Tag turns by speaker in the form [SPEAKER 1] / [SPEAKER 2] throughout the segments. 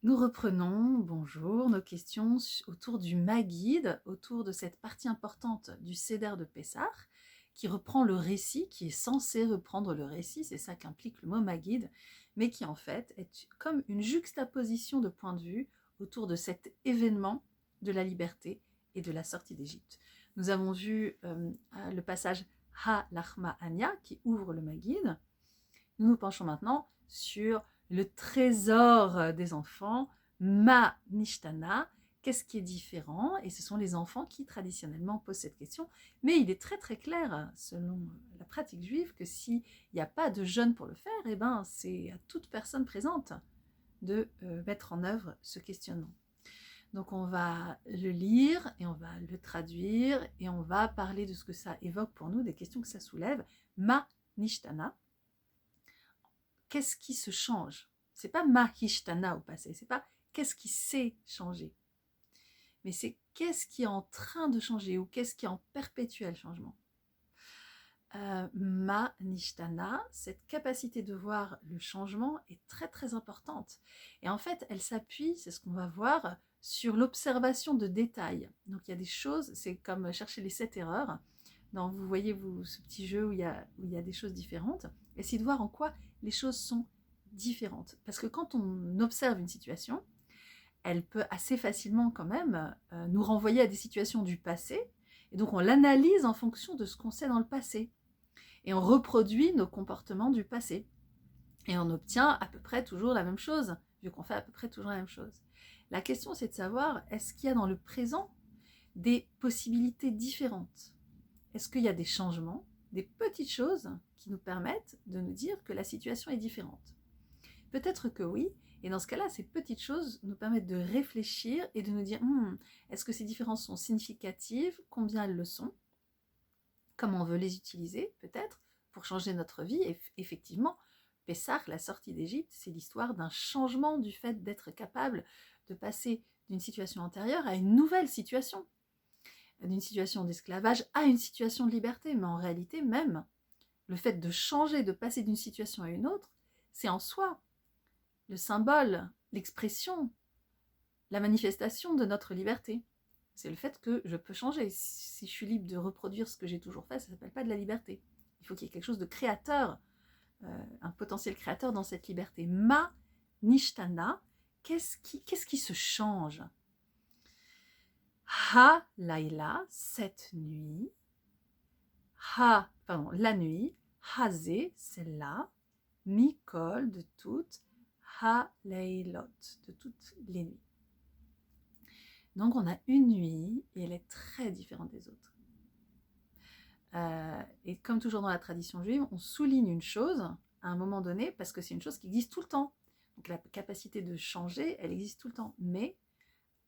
[SPEAKER 1] Nous reprenons, bonjour, nos questions autour du Maguide, autour de cette partie importante du Seder de Pessah, qui reprend le récit, qui est censé reprendre le récit, c'est ça qu'implique le mot Maguide, mais qui en fait est comme une juxtaposition de points de vue autour de cet événement de la liberté et de la sortie d'Égypte. Nous avons vu le passage Ha Lachma Anya qui ouvre le Maguide. Nous nous penchons maintenant sur le trésor des enfants, Ma Nishtana, qu'est-ce qui est différent? Et ce sont les enfants qui traditionnellement posent cette question. Mais il est très très clair, selon la pratique juive, que s'il n'y a pas de jeunes pour le faire, eh ben, c'est à toute personne présente de mettre en œuvre ce questionnement. Donc on va le lire et on va le traduire et on va parler de ce que ça évoque pour nous, des questions que ça soulève. Ma Nishtana. Qu'est-ce qui se change? C'est pas mahishtana au passé, c'est pas qu'est-ce qui s'est changé, mais c'est qu'est-ce qui est en train de changer ou qu'est-ce qui est en perpétuel changement. Manishtana, cette capacité de voir le changement est très très importante. Et en fait, elle s'appuie, c'est ce qu'on va voir, sur l'observation de détails. Donc il y a des choses, c'est comme chercher les 7 erreurs. Donc, vous voyez ce petit jeu où il y a des choses différentes. Essayez de voir en quoi les choses sont différentes. Parce que quand on observe une situation, elle peut assez facilement quand même nous renvoyer à des situations du passé. Et donc on l'analyse en fonction de ce qu'on sait dans le passé. Et on reproduit nos comportements du passé. Et on obtient à peu près toujours la même chose, vu qu'on fait à peu près toujours la même chose. La question, c'est de savoir, est-ce qu'il y a dans le présent des possibilités différentes? Est-ce qu'il y a des changements, des petites choses qui nous permettent de nous dire que la situation est différente? Peut-être que oui, et dans ce cas-là, ces petites choses nous permettent de réfléchir et de nous dire est-ce que ces différences sont significatives? Combien elles le sont? Comment on veut les utiliser, peut-être, pour changer notre vie? Et effectivement, Pessah, la sortie d'Égypte, c'est l'histoire d'un changement du fait d'être capable de passer d'une situation antérieure à une nouvelle situation, d'une situation d'esclavage à une situation de liberté. Mais en réalité, même, le fait de changer, de passer d'une situation à une autre, c'est en soi le symbole, l'expression, la manifestation de notre liberté. C'est le fait que je peux changer. Si je suis libre de reproduire ce que j'ai toujours fait, ça ne s'appelle pas de la liberté. Il faut qu'il y ait quelque chose de créateur, un potentiel créateur dans cette liberté. Ma nishtana, qu'est-ce qui se change? Ha laïla, cette nuit. La nuit. Hazé, celle-là. Mikol, de toutes. Ha leilot, de toutes les nuits. Donc on a une nuit et elle est très différente des autres. Et comme toujours dans la tradition juive, on souligne une chose à un moment donné parce que c'est une chose qui existe tout le temps. Donc la capacité de changer, elle existe tout le temps. Mais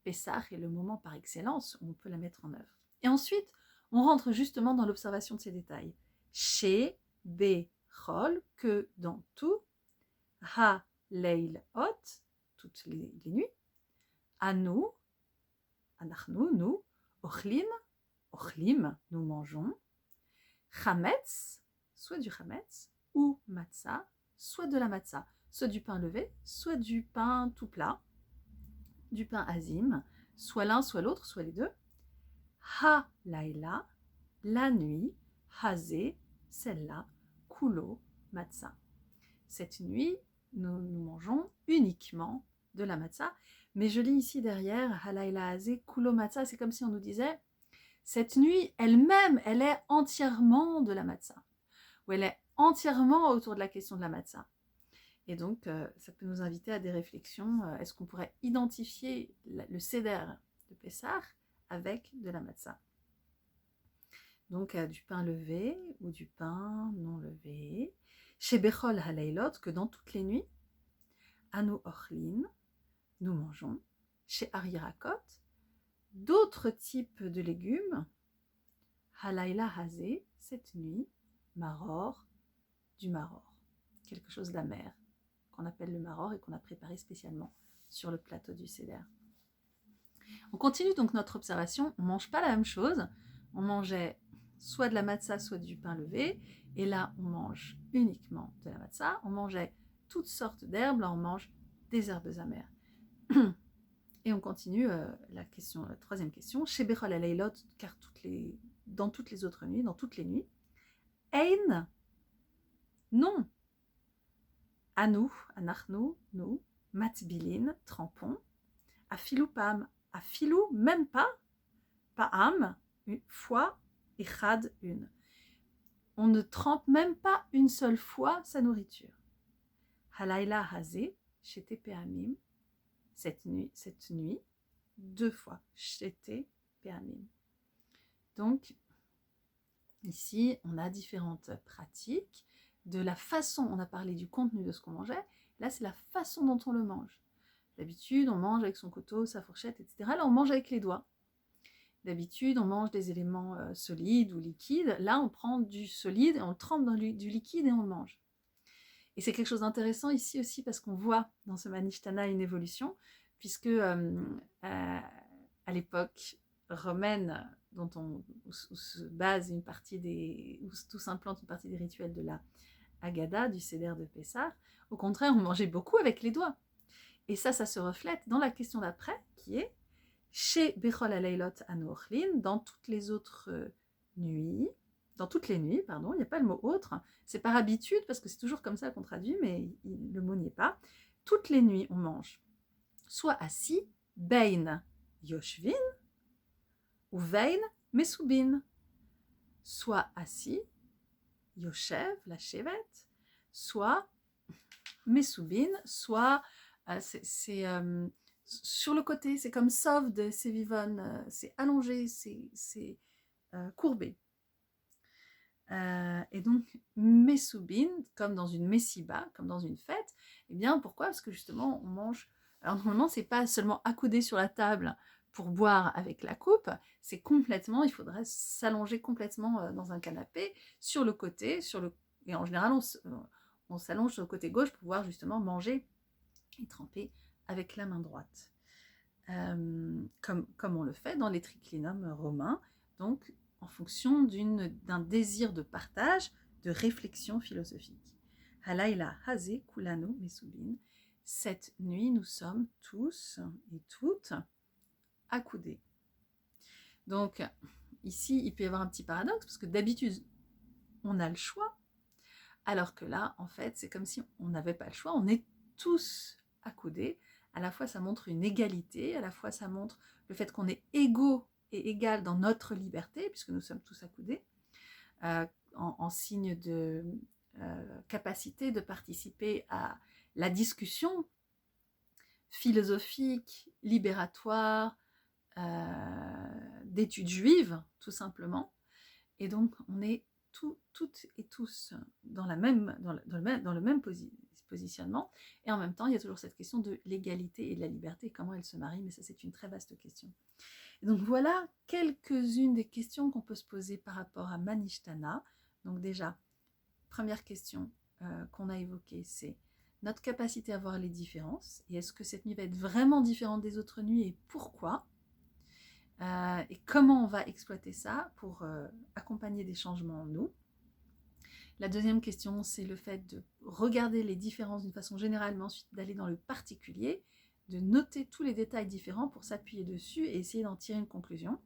[SPEAKER 1] Pessah est le moment par excellence où on peut la mettre en œuvre. Et ensuite, on rentre justement dans l'observation de ces détails. Chez Bechol, que dans tout, Ha Leil Hot, toutes les nuits, Anu, Anachnu, nous, Ochlim, Ochlim, nous mangeons, Chametz, soit du Chametz, ou Matzah, soit de la Matzah, soit du pain levé, soit du pain tout plat, du pain azim, soit l'un, soit l'autre, soit les deux. Ha laïla, la nuit, Hazé, celle-là, Kulo, Matzah. Cette nuit, nous mangeons uniquement de la matzah. Mais je lis ici derrière, Halayla Hazé, Kulo Matzah, c'est comme si on nous disait, cette nuit elle-même, elle est entièrement de la matzah. Ou elle est entièrement autour de la question de la matzah. Et donc, ça peut nous inviter à des réflexions. Est-ce qu'on pourrait identifier le seder de Pessah avec de la matzah? Donc, du pain levé ou du pain non levé. Chez Bechol Halaylot, que dans toutes les nuits, Anu Ochlin, nous mangeons. Chez Arirakot, d'autres types de légumes. Halayla Hazé, cette nuit, Maror, du Maror. Quelque chose d'amer, qu'on appelle le Maror et qu'on a préparé spécialement sur le plateau du Seder. On continue donc notre observation. On ne mange pas la même chose. On mangeait soit de la matzah, soit du pain levé. Et là, on mange uniquement de la matzah. On mangeait toutes sortes d'herbes. Là, on mange des herbes amères. Et on continue la troisième question. Chez Bechol Aleilot, car dans toutes les autres nuits, dans toutes les nuits. Ein, non. Anu, anachnu, nous. Matbilin, trempons. Afilou pam, afilou, même pas. Paam, une fois. Echad, une. On ne trempe même pas une seule fois sa nourriture. Halayla hazé, shete peamim. Cette nuit, 2 fois. Shete peamim. Donc, ici, on a différentes pratiques. De la façon, on a parlé du contenu de ce qu'on mangeait. Là, c'est la façon dont on le mange. D'habitude, on mange avec son couteau, sa fourchette, etc. Là, on mange avec les doigts. D'habitude, on mange des éléments solides ou liquides. Là, on prend du solide et on le trempe dans du liquide et on le mange. Et c'est quelque chose d'intéressant ici aussi parce qu'on voit dans ce Manishtana une évolution, puisque à l'époque romaine, où se base une partie où tout s'implante une partie des rituels de la Haggadah, du Seder de Pessah, au contraire, on mangeait beaucoup avec les doigts. Et ça se reflète dans la question d'après, qui est chez Bechol Aleilot Anu Ochlin, dans toutes les autres nuits, dans toutes les nuits, pardon, il n'y a pas le mot autre, c'est par habitude, parce que c'est toujours comme ça qu'on traduit, mais le mot n'y est pas. Toutes les nuits, on mange, soit assis, bein yoshvin, ou vein mesubin, soit assis, yoshev, la chevet, soit mesubin, soit c'est sur le côté, c'est comme sovd, c'est vivon, c'est allongé, c'est courbé. Et donc, mesubin, comme dans une messiba, comme dans une fête, eh bien, pourquoi? Parce que justement, on mange... Alors, normalement, c'est pas seulement accoudé sur la table pour boire avec la coupe, c'est complètement, il faudrait s'allonger complètement dans un canapé, sur le côté, et en général, on s'allonge sur le côté gauche pour pouvoir justement manger et tremper avec la main droite. Comme on le fait dans les triclinums romains, donc en fonction d'un désir de partage, de réflexion philosophique. Halayla hazé kulanu mesubin. Cette nuit, nous sommes tous et toutes accoudés. Donc, ici, il peut y avoir un petit paradoxe, parce que d'habitude, on a le choix, alors que là, en fait, c'est comme si on n'avait pas le choix, on est tous accoudés. À la fois, ça montre une égalité, à la fois, ça montre le fait qu'on est égaux et égal dans notre liberté, puisque nous sommes tous accoudés, en signe de capacité de participer à la discussion philosophique, libératoire, d'études juives, tout simplement. Et donc, on est toutes et tous dans le même positionnement. Et en même temps, il y a toujours cette question de l'égalité et de la liberté, comment elles se marient, mais ça, c'est une très vaste question. Et donc, voilà quelques-unes des questions qu'on peut se poser par rapport à Manishtana. Donc déjà, première question qu'on a évoquée, c'est notre capacité à voir les différences. Et est-ce que cette nuit va être vraiment différente des autres nuits et pourquoi ? Et comment on va exploiter ça pour accompagner des changements en nous. La deuxième question, c'est le fait de regarder les différences d'une façon générale, mais ensuite d'aller dans le particulier, de noter tous les détails différents pour s'appuyer dessus et essayer d'en tirer une conclusion.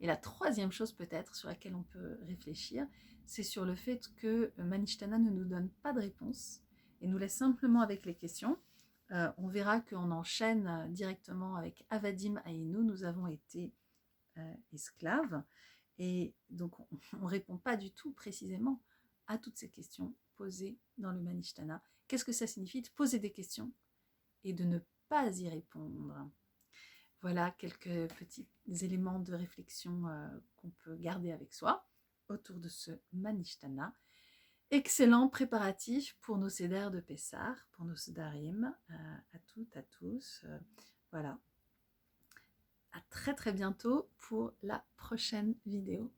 [SPEAKER 1] Et la troisième chose peut-être sur laquelle on peut réfléchir, c'est sur le fait que Manishtana ne nous donne pas de réponse et nous laisse simplement avec les questions. On verra qu'on enchaîne directement avec Avadim Aïnou, nous avons été esclaves, et donc on ne répond pas du tout précisément à toutes ces questions posées dans le Manishtana. Qu'est-ce que ça signifie de poser des questions et de ne pas y répondre? Voilà quelques petits éléments de réflexion qu'on peut garder avec soi autour de ce Manishtana. Excellent préparatif pour nos Seder de Pessah, pour nos Sedarim, à toutes, à tous. Voilà. À très très bientôt pour la prochaine vidéo.